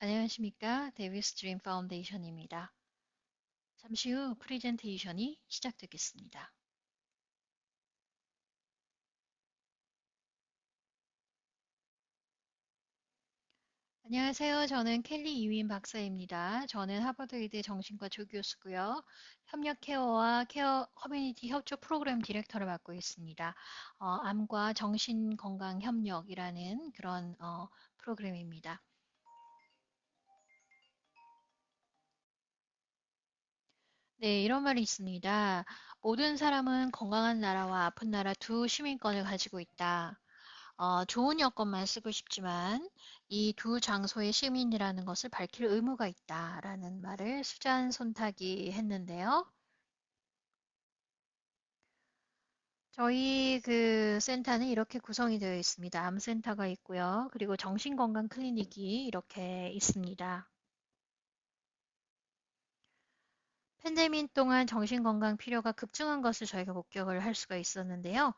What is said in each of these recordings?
안녕하십니까. 데이비스 드림 파운데이션입니다. 잠시 후 프레젠테이션이 시작되겠습니다. 안녕하세요. 저는 켈리 이윈 박사입니다. 저는 하버드의대 정신과 조교수고요. 협력 케어와 케어 커뮤니티 협조 프로그램 디렉터를 맡고 있습니다. 암과 정신건강 협력이라는 그런 프로그램입니다. 네, 이런 말이 있습니다. 모든 사람은 건강한 나라와 아픈 나라 두 시민권을 가지고 있다. 좋은 여건만 쓰고 싶지만 이 두 장소의 시민이라는 것을 밝힐 의무가 있다라는 말을 수잔 손탁이 했는데요. 저희 그 센터는 이렇게 구성이 되어 있습니다. 암센터가 있고요. 그리고 정신건강 클리닉이 이렇게 있습니다. 팬데믹 동안 정신건강 필요가 급증한 것을 저희가 목격을 할 수가 있었는데요.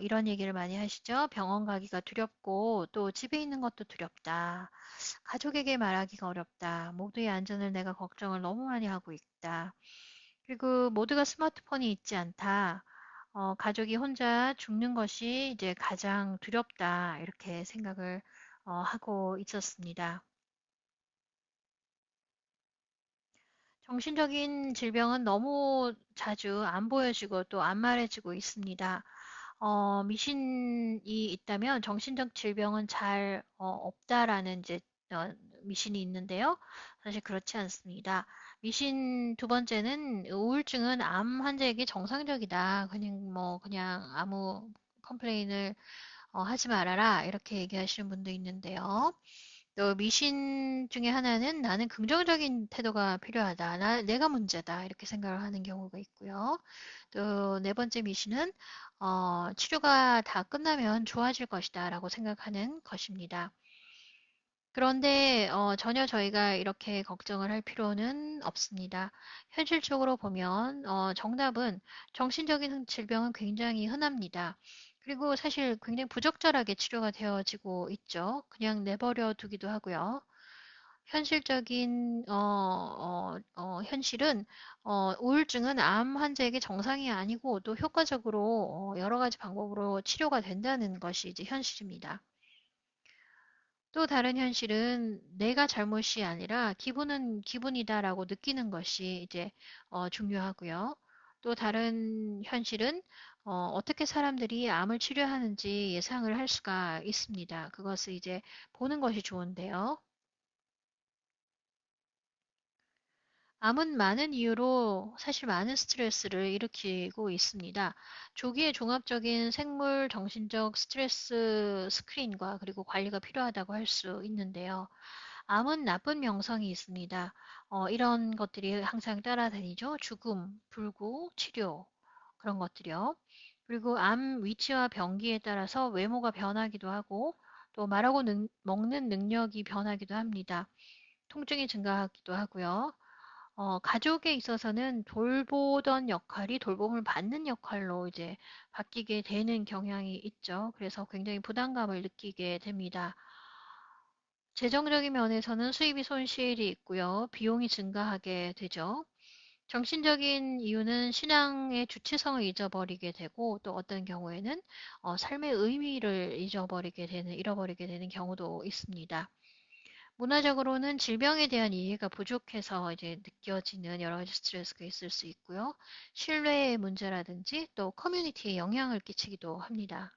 이런 얘기를 많이 하시죠. 병원 가기가 두렵고 또 집에 있는 것도 두렵다. 가족에게 말하기가 어렵다. 모두의 안전을 내가 걱정을 너무 많이 하고 있다. 그리고 모두가 스마트폰이 있지 않다. 가족이 혼자 죽는 것이 이제 가장 두렵다. 이렇게 생각을 하고 있었습니다. 정신적인 질병은 너무 자주 안 보여지고 또 안 말해지고 있습니다. 미신이 있다면 정신적 질병은 잘 없다라는 이제 어, 미신이 있는데요. 사실 그렇지 않습니다. 미신 두 번째는 우울증은 암 환자에게 정상적이다. 그냥 아무 컴플레인을 하지 말아라 이렇게 얘기하시는 분도 있는데요. 또 미신 중에 하나는 나는 긍정적인 태도가 필요하다. 내가 문제다. 이렇게 생각을 하는 경우가 있고요. 또 네 번째 미신은 치료가 다 끝나면 좋아질 것이다. 라고 생각하는 것입니다. 그런데 전혀 저희가 이렇게 걱정을 할 필요는 없습니다. 현실적으로 보면 정답은 정신적인 질병은 굉장히 흔합니다. 그리고 사실 굉장히 부적절하게 치료가 되어지고 있죠. 그냥 내버려 두기도 하고요. 현실적인 현실은 우울증은 암 환자에게 정상이 아니고 또 효과적으로 여러 가지 방법으로 치료가 된다는 것이 이제 현실입니다. 또 다른 현실은 내가 잘못이 아니라 기분은 기분이다라고 느끼는 것이 이제 중요하고요. 또 다른 현실은 어떻게 사람들이 암을 치료하는지 예상을 할 수가 있습니다. 그것을 이제 보는 것이 좋은데요. 암은 많은 이유로 사실 많은 스트레스를 일으키고 있습니다. 조기에 종합적인 생물 정신적 스트레스 스크린과 그리고 관리가 필요하다고 할 수 있는데요. 암은 나쁜 명성이 있습니다. 이런 것들이 항상 따라다니죠. 죽음, 불구, 치료, 그런 것들이요. 그리고 암 위치와 병기에 따라서 외모가 변하기도 하고, 또 말하고 먹는 능력이 변하기도 합니다. 통증이 증가하기도 하고요. 가족에 있어서는 돌보던 역할이 돌봄을 받는 역할로 이제 바뀌게 되는 경향이 있죠. 그래서 굉장히 부담감을 느끼게 됩니다. 재정적인 면에서는 수입이 손실이 있고요. 비용이 증가하게 되죠. 정신적인 이유는 신앙의 주체성을 잊어버리게 되고 또 어떤 경우에는 삶의 의미를 잃어버리게 되는 경우도 있습니다. 문화적으로는 질병에 대한 이해가 부족해서 이제 느껴지는 여러 가지 스트레스가 있을 수 있고요. 신뢰의 문제라든지 또 커뮤니티에 영향을 끼치기도 합니다.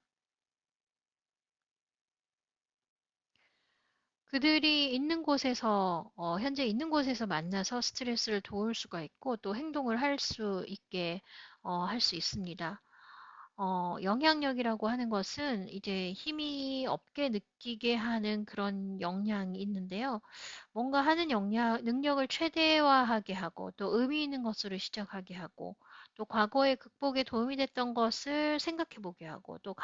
그들이 있는 곳에서, 현재 있는 곳에서 만나서 스트레스를 도울 수가 있고 또 행동을 할 수 있게, 할 수 있습니다. 영향력이라고 하는 것은 이제 힘이 없게 느끼게 하는 그런 영향이 있는데요. 뭔가 하는 능력을 최대화하게 하고 또 의미 있는 것으로 시작하게 하고 또 과거에 극복에 도움이 됐던 것을 생각해 보게 하고 또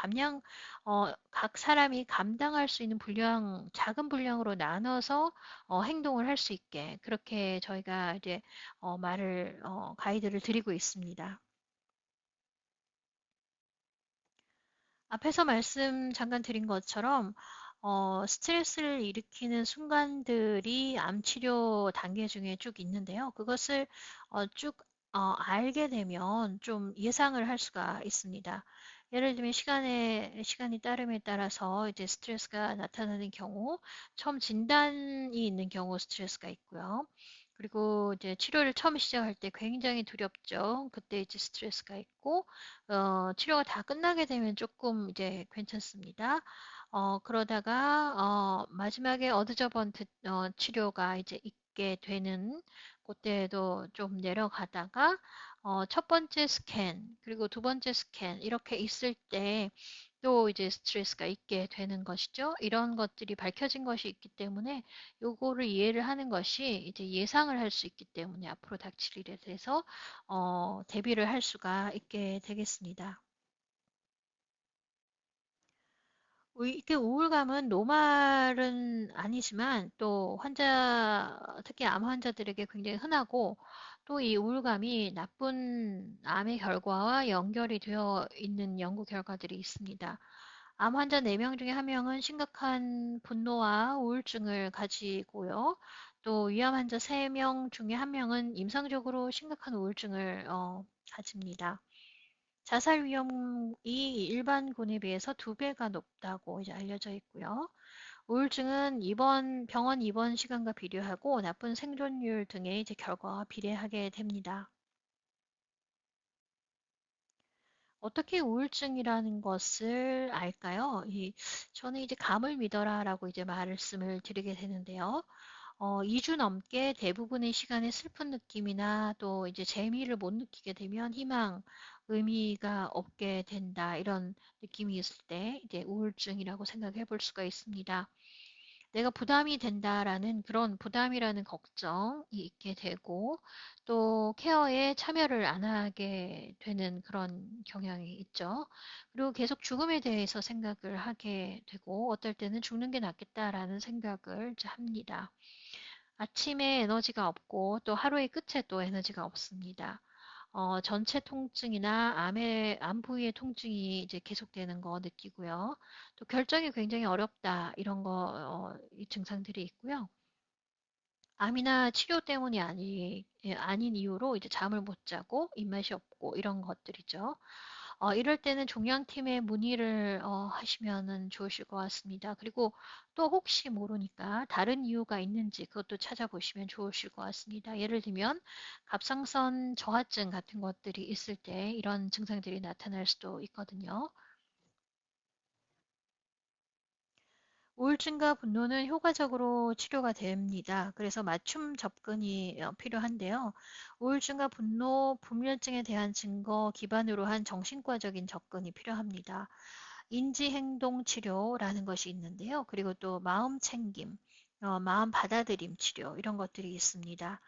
각 사람이 감당할 수 있는 작은 분량으로 나눠서 행동을 할 수 있게 그렇게 저희가 이제 가이드를 드리고 있습니다. 앞에서 말씀 잠깐 드린 것처럼 스트레스를 일으키는 순간들이 암 치료 단계 중에 쭉 있는데요. 그것을 쭉 알게 되면 좀 예상을 할 수가 있습니다. 예를 들면 시간이 따름에 따라서 이제 스트레스가 나타나는 경우, 처음 진단이 있는 경우 스트레스가 있고요. 그리고 이제 치료를 처음 시작할 때 굉장히 두렵죠. 그때 이제 스트레스가 있고, 치료가 다 끝나게 되면 조금 이제 괜찮습니다. 그러다가, 마지막에 어드저번트, 치료가 이제 있게 되는, 그때도 좀 내려가다가, 첫 번째 스캔, 그리고 두 번째 스캔, 이렇게 있을 때, 또 이제 스트레스가 있게 되는 것이죠. 이런 것들이 밝혀진 것이 있기 때문에, 요거를 이해를 하는 것이 이제 예상을 할 수 있기 때문에 앞으로 닥칠 일에 대해서, 대비를 할 수가 있게 되겠습니다. 이게 우울감은 노말은 아니지만 또 특히 암 환자들에게 굉장히 흔하고 또 이 우울감이 나쁜 암의 결과와 연결이 되어 있는 연구 결과들이 있습니다. 암 환자 4명 중에 1명은 심각한 분노와 우울증을 가지고요. 또 위암 환자 3명 중에 1명은 임상적으로 심각한 우울증을 가집니다. 자살 위험이 일반군에 비해서 2배가 높다고 이제 알려져 있고요. 우울증은 병원 입원 시간과 비례하고 나쁜 생존율 등의 이제 결과와 비례하게 됩니다. 어떻게 우울증이라는 것을 알까요? 저는 이제 감을 믿어라라고 이제 말씀을 드리게 되는데요. 2주 넘게 대부분의 시간에 슬픈 느낌이나 또 이제 재미를 못 느끼게 되면 의미가 없게 된다. 이런 느낌이 있을 때 이제 우울증이라고 생각해 볼 수가 있습니다. 내가 부담이 된다라는 그런 부담이라는 걱정이 있게 되고 또 케어에 참여를 안 하게 되는 그런 경향이 있죠. 그리고 계속 죽음에 대해서 생각을 하게 되고 어떨 때는 죽는 게 낫겠다라는 생각을 이제 합니다. 아침에 에너지가 없고 또 하루의 끝에 또 에너지가 없습니다. 전체 통증이나 암 부위의 통증이 이제 계속되는 거 느끼고요. 또 결정이 굉장히 어렵다 이런 이 증상들이 있고요. 암이나 치료 때문이 아닌 이유로 이제 잠을 못 자고 입맛이 없고 이런 것들이죠. 이럴 때는 종양팀에 문의를 하시면은 좋으실 것 같습니다. 그리고 또 혹시 모르니까 다른 이유가 있는지 그것도 찾아보시면 좋으실 것 같습니다. 예를 들면 갑상선 저하증 같은 것들이 있을 때 이런 증상들이 나타날 수도 있거든요. 우울증과 분노는 효과적으로 치료가 됩니다. 그래서 맞춤 접근이 필요한데요. 우울증과 분노, 불면증에 대한 증거 기반으로 한 정신과적인 접근이 필요합니다. 인지행동 치료라는 것이 있는데요. 그리고 또 마음 챙김, 마음 받아들임 치료 이런 것들이 있습니다.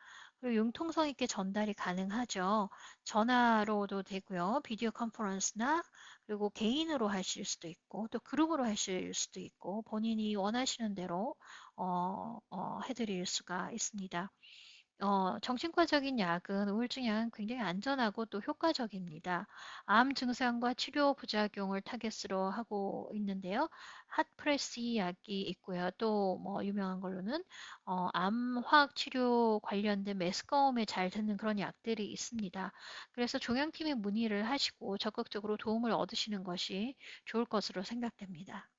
그리고 융통성 있게 전달이 가능하죠. 전화로도 되고요. 비디오 컨퍼런스나 그리고 개인으로 하실 수도 있고 또 그룹으로 하실 수도 있고 본인이 원하시는 대로 해드릴 수가 있습니다. 정신과적인 약은 우울증 약은 굉장히 안전하고 또 효과적입니다. 암 증상과 치료 부작용을 타겟으로 하고 있는데요. 핫프레시 약이 있고요. 또 뭐 유명한 걸로는 암화학 치료 관련된 메스꺼움에 잘 드는 그런 약들이 있습니다. 그래서 종양팀에 문의를 하시고 적극적으로 도움을 얻으시는 것이 좋을 것으로 생각됩니다.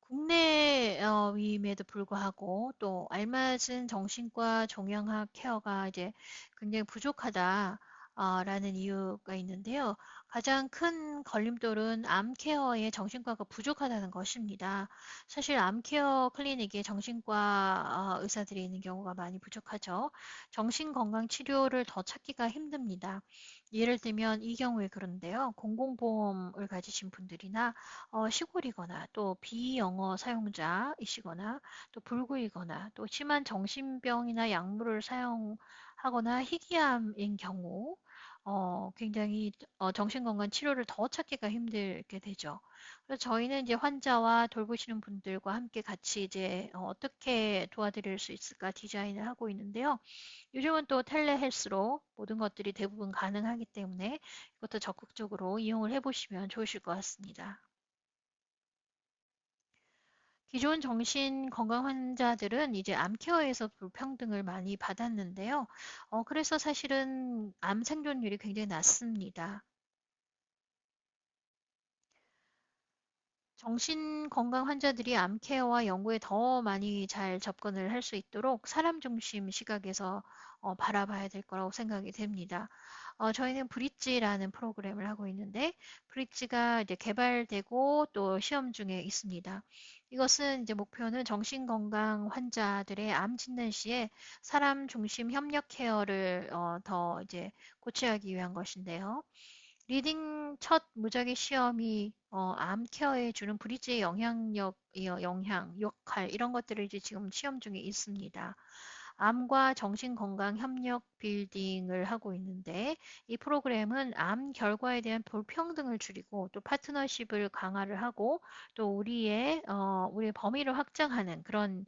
국내임에도 불구하고 또 알맞은 정신과 종양학 케어가 이제 굉장히 부족하다라는 이유가 있는데요. 가장 큰 걸림돌은 암 케어에 정신과가 부족하다는 것입니다. 사실 암 케어 클리닉에 정신과 의사들이 있는 경우가 많이 부족하죠. 정신건강 치료를 더 찾기가 힘듭니다. 예를 들면 이 경우에 그런데요. 공공보험을 가지신 분들이나 시골이거나 또 비영어 사용자이시거나 또 불구이거나 또 심한 정신병이나 약물을 사용하거나 희귀암인 경우 굉장히 정신건강 치료를 더 찾기가 힘들게 되죠. 그래서 저희는 이제 환자와 돌보시는 분들과 함께 같이 이제 어떻게 도와드릴 수 있을까 디자인을 하고 있는데요. 요즘은 또 텔레헬스로 모든 것들이 대부분 가능하기 때문에 이것도 적극적으로 이용을 해보시면 좋으실 것 같습니다. 기존 정신건강 환자들은 이제 암케어에서 불평등을 많이 받았는데요. 그래서 사실은 암 생존율이 굉장히 낮습니다. 정신건강 환자들이 암케어와 연구에 더 많이 잘 접근을 할 수 있도록 사람 중심 시각에서 바라봐야 될 거라고 생각이 됩니다. 저희는 브릿지라는 프로그램을 하고 있는데, 브릿지가 이제 개발되고 또 시험 중에 있습니다. 이것은 이제 목표는 정신건강 환자들의 암 진단 시에 사람 중심 협력 케어를 더 이제 고취하기 위한 것인데요. 리딩 첫 무작위 시험이 암 케어에 주는 브릿지의 영향, 역할 이런 것들을 이제 지금 시험 중에 있습니다. 암과 정신건강 협력 빌딩을 하고 있는데 이 프로그램은 암 결과에 대한 불평등을 줄이고 또 파트너십을 강화를 하고 또 우리의 범위를 확장하는 그런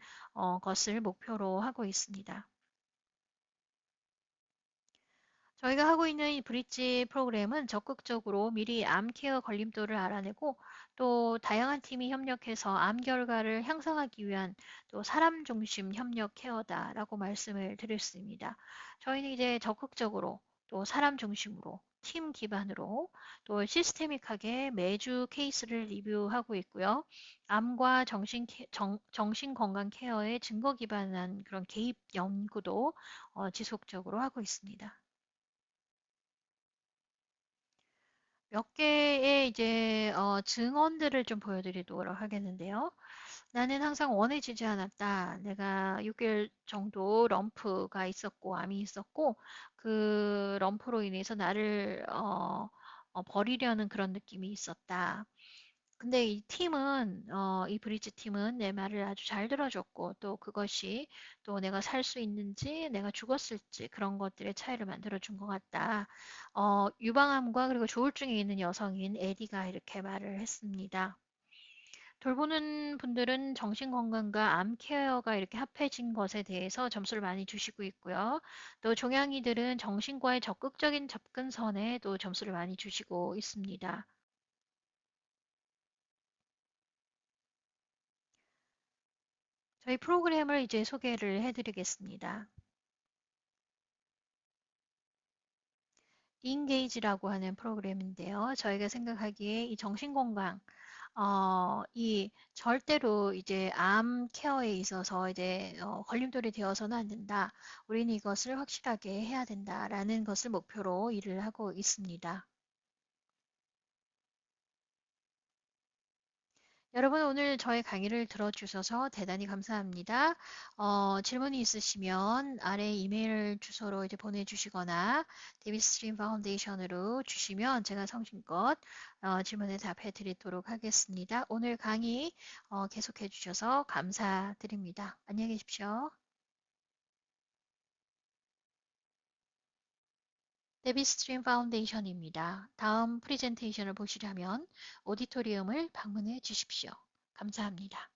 것을 목표로 하고 있습니다. 저희가 하고 있는 이 브릿지 프로그램은 적극적으로 미리 암 케어 걸림돌을 알아내고 또 다양한 팀이 협력해서 암 결과를 향상하기 위한 또 사람 중심 협력 케어다라고 말씀을 드렸습니다. 저희는 이제 적극적으로 또 사람 중심으로 팀 기반으로 또 시스테믹하게 매주 케이스를 리뷰하고 있고요. 암과 정신 건강 케어의 증거 기반한 그런 개입 연구도 지속적으로 하고 있습니다. 몇 개의 이제 증언들을 좀 보여드리도록 하겠는데요. 나는 항상 원해지지 않았다. 내가 6개월 정도 럼프가 있었고, 암이 있었고, 그 럼프로 인해서 나를 버리려는 그런 느낌이 있었다. 근데 이 브릿지 팀은 내 말을 아주 잘 들어줬고, 또 그것이 또 내가 살 수 있는지, 내가 죽었을지 그런 것들의 차이를 만들어준 것 같다. 유방암과 그리고 조울증에 있는 여성인 에디가 이렇게 말을 했습니다. 돌보는 분들은 정신건강과 암 케어가 이렇게 합해진 것에 대해서 점수를 많이 주시고 있고요. 또 종양이들은 정신과의 적극적인 접근선에 또 점수를 많이 주시고 있습니다. 저희 프로그램을 이제 소개를 해드리겠습니다. 인게이지라고 하는 프로그램인데요. 저희가 생각하기에 이 정신건강, 이 절대로 이제 암 케어에 있어서 이제 걸림돌이 되어서는 안 된다. 우리는 이것을 확실하게 해야 된다라는 것을 목표로 일을 하고 있습니다. 여러분 오늘 저의 강의를 들어주셔서 대단히 감사합니다. 질문이 있으시면 아래 이메일 주소로 이제 보내주시거나 데비스 스트림 파운데이션으로 주시면 제가 성심껏 질문에 답해 드리도록 하겠습니다. 오늘 강의 계속해 주셔서 감사드립니다. 안녕히 계십시오. 데비스 스트림 파운데이션입니다. 다음 프레젠테이션을 보시려면 오디토리움을 방문해 주십시오. 감사합니다.